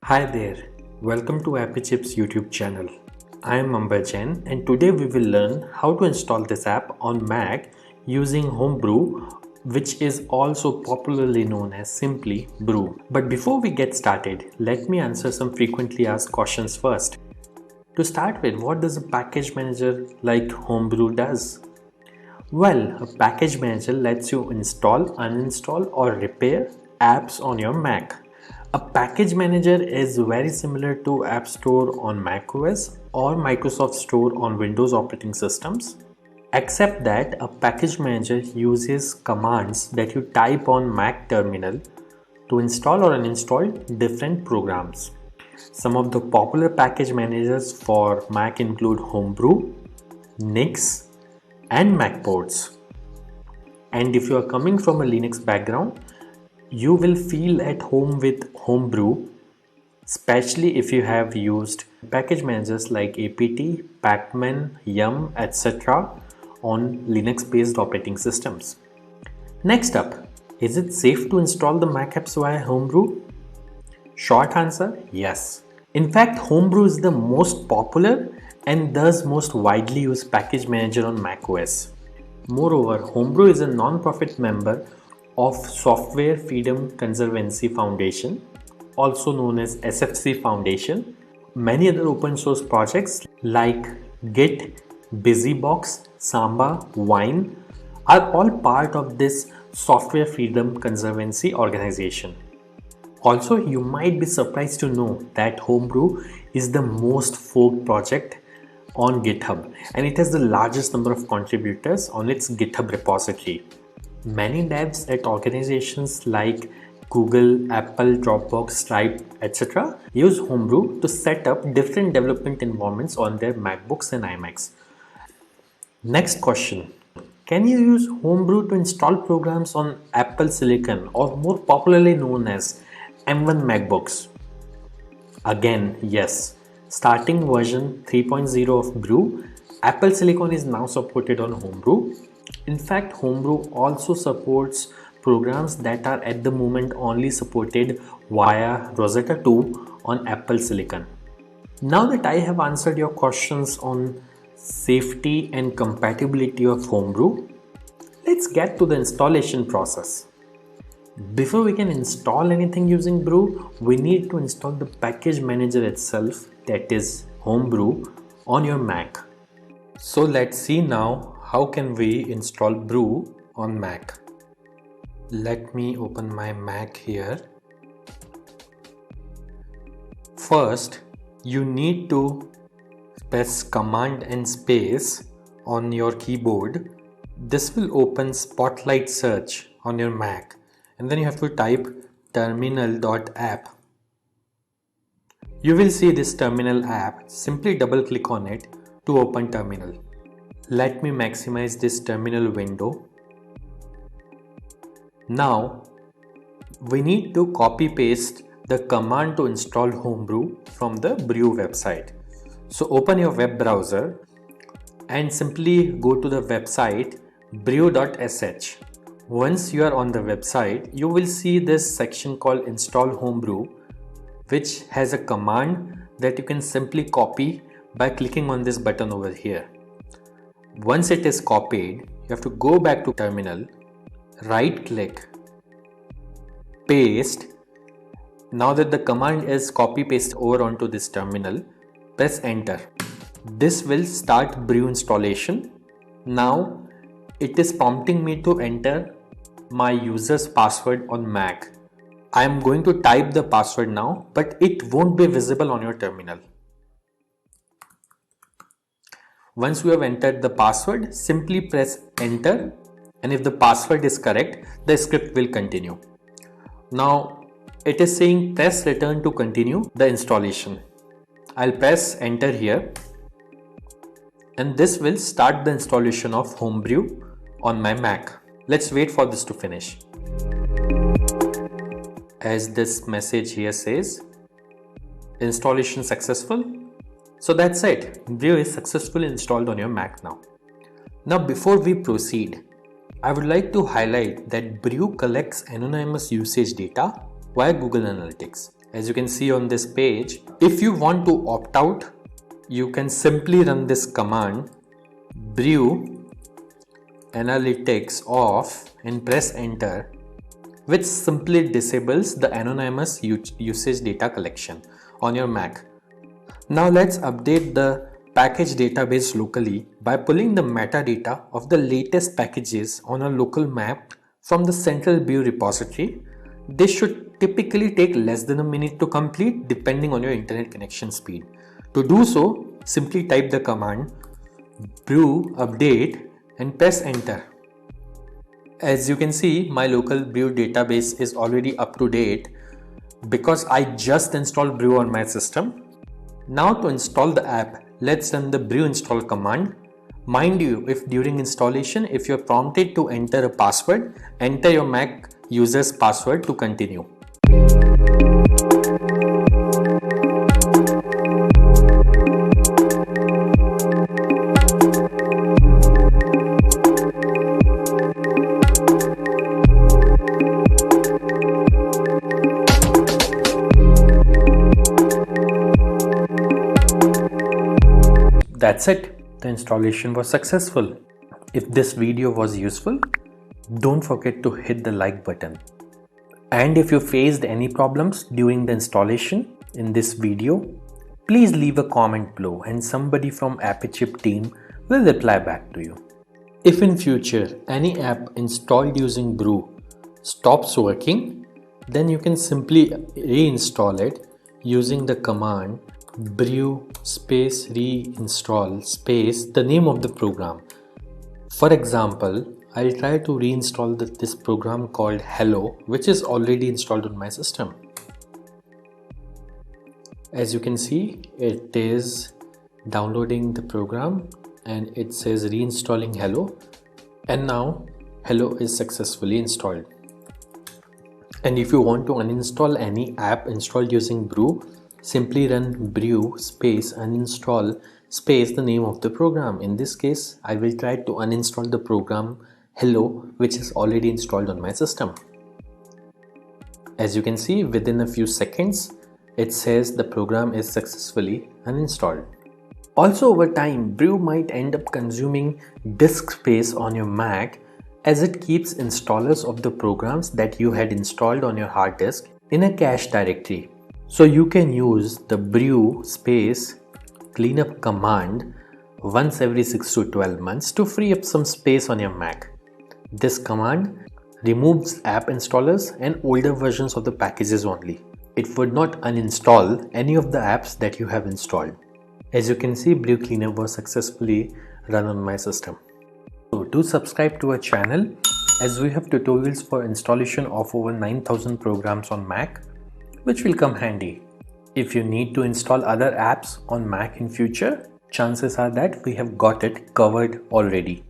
Hi there, welcome to AppyChip's YouTube channel. I am Ambajan and today we will learn how to install this app on Mac using Homebrew, which is also popularly known as simply Brew. But before we get started, let me answer some frequently asked questions first. To start with, what does a package manager like Homebrew does? Well, a package manager lets you install, uninstall or repair apps on your Mac. A package manager is very similar to App Store on macOS or Microsoft Store on Windows operating systems, except that a package manager uses commands that you type on Mac terminal to install or uninstall different programs. Some of the popular package managers for Mac include Homebrew, Nix, and Macports. And if you are coming from a Linux background, you will feel at home with Homebrew, especially if you have used package managers like apt, pacman, yum, etc. on Linux based operating systems. Next up, is it safe to install the Mac apps via Homebrew? Short answer, yes. In fact, Homebrew is the most popular and thus most widely used package manager on macOS. Moreover, Homebrew is a non-profit member of Software Freedom Conservancy Foundation, also known as SFC Foundation. Many other open source projects like Git, BusyBox, Samba, Wine are all part of this Software Freedom Conservancy organization. Also, you might be surprised to know that Homebrew is the most forked project on GitHub and it has the largest number of contributors on its GitHub repository. Many devs at organizations like Google, Apple, Dropbox, Stripe, etc. use Homebrew to set up different development environments on their MacBooks and iMacs. Next question. Can you use Homebrew to install programs on Apple Silicon or more popularly known as M1 MacBooks? Again, yes. Starting version 3.0 of Brew, Apple Silicon is now supported on Homebrew. In fact, Homebrew also supports programs that are at the moment only supported via Rosetta 2 on Apple Silicon. Now that I have answered your questions on safety and compatibility of Homebrew, let's get to the installation process. Before we can install anything using Brew, we need to install the package manager itself, that is Homebrew, on your Mac. So let's see now how can we install Brew on Mac. Let me open my Mac here. First, you need to press Command and space on your keyboard. This will open Spotlight Search on your Mac. And then you have to type terminal.app. You will see this terminal app. Simply double click on it to open terminal. Let me maximize this terminal window. Now we need to copy paste the command to install Homebrew from the Brew website. So open your web browser and simply go to the website brew.sh. Once you are on the website, you will see this section called Install Homebrew, which has a command that you can simply copy by clicking on this button over here. Once it is copied, you have to go back to terminal, right click, paste. Now that the command is copy paste over onto this terminal, press enter. This will start Brew installation. Now it is prompting me to enter my user's password on Mac. I am going to type the password now, but it won't be visible on your terminal. Once you have entered the password, simply press enter, and if the password is correct, the script will continue. Now it is saying press return to continue the installation. I'll press enter here, and this will start the installation of Homebrew on my Mac. Let's wait for this to finish. As this message here says, installation successful. So that's it. Brew is successfully installed on your Mac now. Now before we proceed, I would like to highlight that Brew collects anonymous usage data via Google Analytics. As you can see on this page, if you want to opt out, you can simply run this command brew analytics off and press enter, which simply disables the anonymous usage data collection on your Mac. Now let's update the package database locally by pulling the metadata of the latest packages on a local map from the central brew repository. This should typically take less than a minute to complete depending on your internet connection speed. To do so, simply type the command brew update and press enter. As you can see, my local brew database is already up to date because I just installed brew on my system. Now to install the app, let's run the brew install command. Mind you, if during installation, if you're prompted to enter a password, enter your Mac user's password to continue. That's it. The installation was successful. If this video was useful, don't forget to hit the like button. And if you faced any problems during the installation in this video, please leave a comment below and somebody from Apichip team will reply back to you. If in future any app installed using brew stops working, then you can simply reinstall it using the command brew space reinstall space the name of the program. For example, I'll try to reinstall this program called Hello, which is already installed on my system. As you can see, it is downloading the program and it says reinstalling Hello, and now Hello is successfully installed. And if you want to uninstall any app installed using brew, simply run brew space uninstall space the name of the program. In this case, I will try to uninstall the program Hello, which is already installed on my system. As you can see, within a few seconds, it says the program is successfully uninstalled. Also, over time, brew might end up consuming disk space on your Mac as it keeps installers of the programs that you had installed on your hard disk in a cache directory. So you can use the brew space cleanup command once every 6 to 12 months to free up some space on your Mac. This command removes app installers and older versions of the packages only. It would not uninstall any of the apps that you have installed. As you can see, brew cleanup was successfully run on my system. So do subscribe to our channel as we have tutorials for installation of over 9,000 programs on Mac, which will come handy. If you need to install other apps on Mac in future, chances are that we have got it covered already.